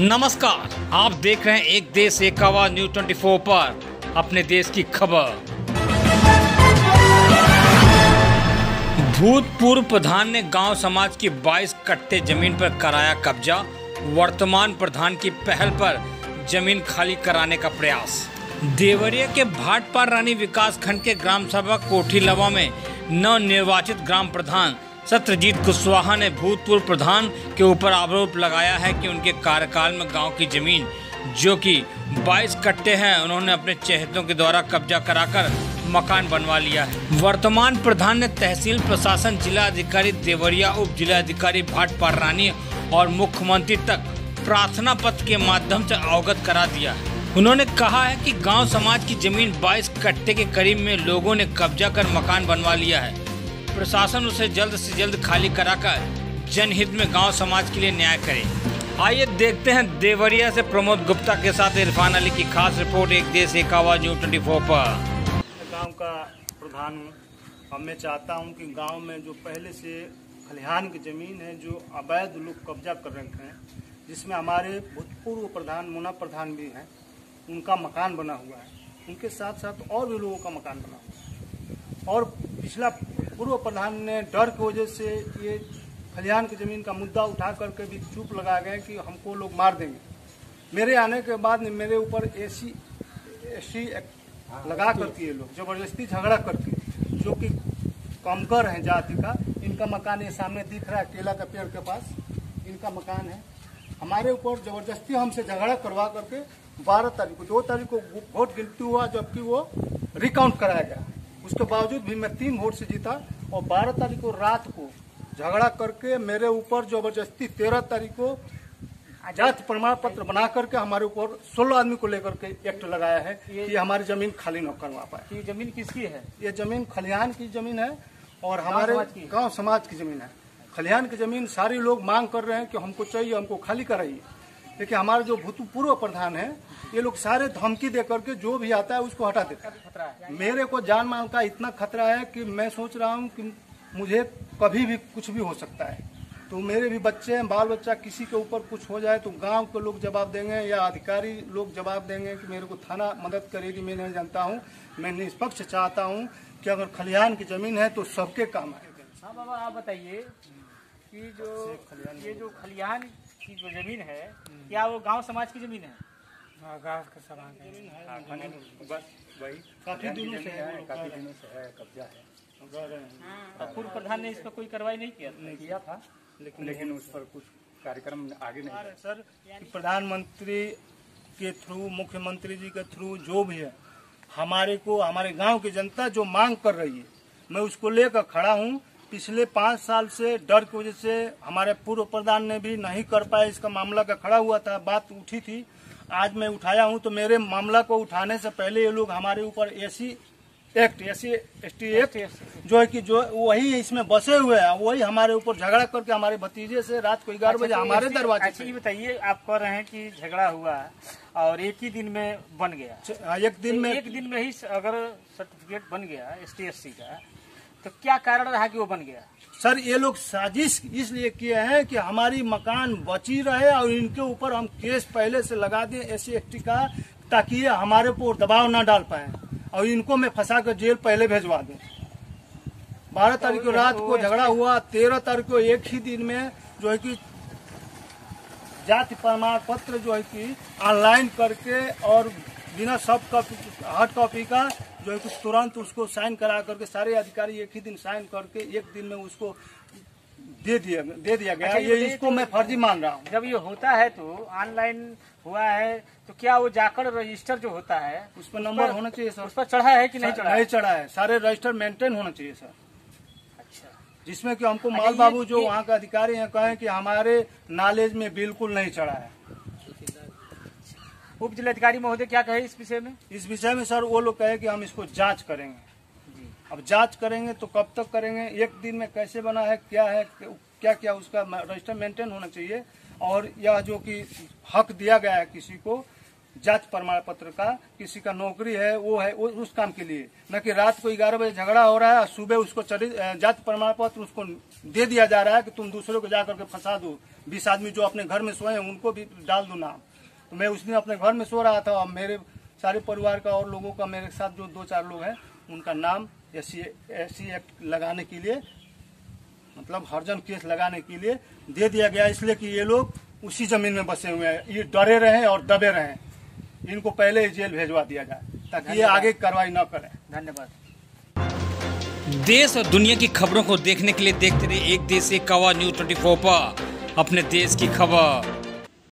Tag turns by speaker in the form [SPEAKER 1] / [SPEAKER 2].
[SPEAKER 1] नमस्कार, आप देख रहे हैं एक देश एक आवाज न्यूज 24 पर अपने देश की खबर। भूतपूर्व प्रधान ने गांव समाज की 22 कट्टे जमीन पर कराया कब्जा। वर्तमान प्रधान की पहल पर जमीन खाली कराने का प्रयास। देवरिया के भाटपार रानी विकास खंड के ग्राम सभा कोठी लवा में नवनिर्वाचित ग्राम प्रधान सत्यजीत कुशवाहा ने भूतपूर्व प्रधान के ऊपर आरोप लगाया है कि उनके कार्यकाल में गांव की जमीन जो कि 22 कट्टे हैं उन्होंने अपने चहेतों के द्वारा कब्जा कराकर मकान बनवा लिया है। वर्तमान प्रधान ने तहसील प्रशासन, जिला अधिकारी देवरिया, उप जिला अधिकारी भाटपार रानी और मुख्यमंत्री तक प्रार्थना पत्र के माध्यम से अवगत करा दिया है। उन्होंने कहा है कि गांव समाज की जमीन 22 कट्टे के करीब में लोगों ने कब्जा कर मकान बनवा लिया है। प्रशासन उसे जल्द से जल्द खाली कराकर जनहित में गांव समाज के लिए न्याय करे। आइए देखते हैं देवरिया से प्रमोद गुप्ता के साथ इरफान अली की खास रिपोर्ट एक देश एक आवाज न्यूज 24 पर।
[SPEAKER 2] गांव का प्रधान हूँ। अब मैं चाहता हूँ कि गांव में जो पहले से खलिहान की जमीन है जो अवैध लोग कब्जा कर रखे हैं, जिसमें हमारे भूतपूर्व प्रधान मुना प्रधान भी हैं, उनका मकान बना हुआ है। उनके साथ साथ और भी लोगों का मकान बना हुआ है। और पिछला पूर्व प्रधान ने डर की वजह से ये खलिहान की जमीन का मुद्दा उठा करके भी चुप लगा गए कि हमको लोग मार देंगे। मेरे आने के बाद मेरे ऊपर एससी लगा करके ये लोग जबरदस्ती झगड़ा करके, जो कि कमकर हैं जाति का, इनका मकान ये सामने दिख रहा है केला का पेड़ के पास, इनका मकान है। हमारे ऊपर जबरदस्ती हमसे झगड़ा करवा करके 12 तारीख को 2 तारीख को वोट गिनती हुआ, जबकि वो रिकाउंट कराया गया। उसके बावजूद भी मैं 3 वोट से जीता और 12 तारीख को रात को झगड़ा करके मेरे ऊपर जबरदस्ती 13 तारीख को जाति प्रमाण पत्र बना करके हमारे ऊपर 16 आदमी को लेकर के एक्ट लगाया है कि हमारी जमीन खाली न करवा पाए।
[SPEAKER 3] ये जमीन किसकी है?
[SPEAKER 2] ये जमीन खलिहान की जमीन है और हमारे गांव समाज की जमीन है। खलिहान की जमीन सारे लोग मांग कर रहे हैं कि हमको चाहिए, हमको खाली कराइए। लेकिन हमारे जो भूतपूर्व प्रधान है, ये लोग सारे धमकी दे करके जो भी आता है उसको हटा देता है। मेरे को जान माल का इतना खतरा है कि मैं सोच रहा हूँ कि मुझे कभी भी कुछ भी हो सकता है। तो मेरे भी बच्चे हैं, बाल बच्चा, किसी के ऊपर कुछ हो जाए तो गांव के लोग जवाब देंगे या अधिकारी लोग जवाब देंगे कि मेरे को थाना मदद करेगी। मैं नहीं जानता हूँ, मैं निष्पक्ष चाहता हूँ कि अगर खलिहान की जमीन है तो सबके काम आएगा।
[SPEAKER 3] हाँ बाबा, आप बताइए कि जो खलिहान की जो जमीन है, क्या वो गांव समाज की जमीन है?
[SPEAKER 2] गांव का समाज की जमीन है, बस वही काफी दिनों से है, कब्जा है।
[SPEAKER 3] पूर्व प्रधान ने इस पर कोई कार्रवाई नहीं किया था,
[SPEAKER 2] लेकिन उस पर कुछ कार्यक्रम आगे नहीं। सर, प्रधानमंत्री के थ्रू, मुख्यमंत्री जी के थ्रू जो भी है, हमारे को, हमारे गांव की जनता जो मांग कर रही है, मैं उसको लेकर खड़ा हूँ। पिछले 5 साल से डर की वजह से हमारे पूर्व प्रधान ने भी नहीं कर पाए, इसका मामला का खड़ा हुआ था, बात उठी थी। आज मैं उठाया हूँ तो मेरे मामला को उठाने से पहले ये लोग हमारे ऊपर एससी एसटी एक्ट जो है कि जो वही इसमें बसे हुए हैं, वही हमारे ऊपर झगड़ा करके हमारे भतीजे से रात को 11 बजे हमारे दरवाजे से।
[SPEAKER 3] ये बताइए, आप कह रहे हैं कि झगड़ा हुआ और एक ही दिन में बन गया।
[SPEAKER 2] एक दिन में
[SPEAKER 3] ही अगर सर्टिफिकेट बन गया ST/SC का, तो क्या कारण रहा कि वो बन गया?
[SPEAKER 2] सर, ये लोग साजिश इसलिए किए हैं कि हमारी मकान बची रहे और इनके ऊपर हम केस पहले से लगा दें SC/ST का, ताकि ये हमारे ऊपर दबाव न डाल पाए और इनको मैं फंसा कर जेल पहले भेजवा दूं। 12 तारीख को रात को झगड़ा हुआ, 13 तारीख को एक ही दिन में जो है कि जाति प्रमाण पत्र जो है कि ऑनलाइन करके और बिना सॉफ्ट कॉपी, हार्ड कॉपी का जो है कि तुरंत उसको साइन करा करके सारे अधिकारी एक ही दिन साइन करके एक दिन में उसको दे दिया गया। ये इसको मैं फर्जी मान रहा हूँ।
[SPEAKER 3] जब ये होता है तो ऑनलाइन हुआ है तो क्या वो जाकर रजिस्टर जो होता है
[SPEAKER 2] उस पर नंबर होना चाहिए सर?
[SPEAKER 3] उस पर चढ़ा है कि नहीं चढ़ा?
[SPEAKER 2] नहीं चढ़ा है, सारे रजिस्टर मेंटेन होना चाहिए सर।
[SPEAKER 3] अच्छा,
[SPEAKER 2] जिसमें कि हमको माल बाबू जो वहाँ के अधिकारी हैं कहें कि हमारे नॉलेज में बिल्कुल नहीं चढ़ा है।
[SPEAKER 3] उप जिलाधिकारी महोदय क्या कहे इस विषय में?
[SPEAKER 2] इस विषय में सर वो लोग कहे कि हम इसको जांच करेंगे। अब जांच करेंगे तो कब तक करेंगे? एक दिन में कैसे बना है, क्या क्या उसका रजिस्टर मेंटेन होना चाहिए। और यह जो कि हक दिया गया है किसी को, जाति प्रमाण पत्र का, किसी का नौकरी है वो है उस काम के लिए, न कि रात को 11 बजे झगड़ा हो रहा है और सुबह उसको जाति प्रमाण पत्र उसको दे दिया जा रहा है कि तुम दूसरों को जाकर के फंसा दो। 20 आदमी जो अपने घर में सोए हैं उनको भी डाल दो नाम। तो मैं उस दिन अपने घर में सो रहा था और मेरे सारे परिवार का और लोगों का, मेरे साथ जो 2-4 लोग हैं उनका नाम SC एक्ट लगाने के लिए, मतलब हर्जन केस लगाने के लिए दे दिया गया, इसलिए कि ये लोग उसी जमीन में बसे हुए हैं, ये डरे रहें और दबे रहें। इनको पहले ही जेल भेजवा दिया जाए ताकि ये आगे कार्रवाई न करें।
[SPEAKER 3] धन्यवाद।
[SPEAKER 1] देश और दुनिया की खबरों को देखने के लिए देखते रहिए एक देश एक कवा न्यूज़ 24 पर अपने देश की खबर।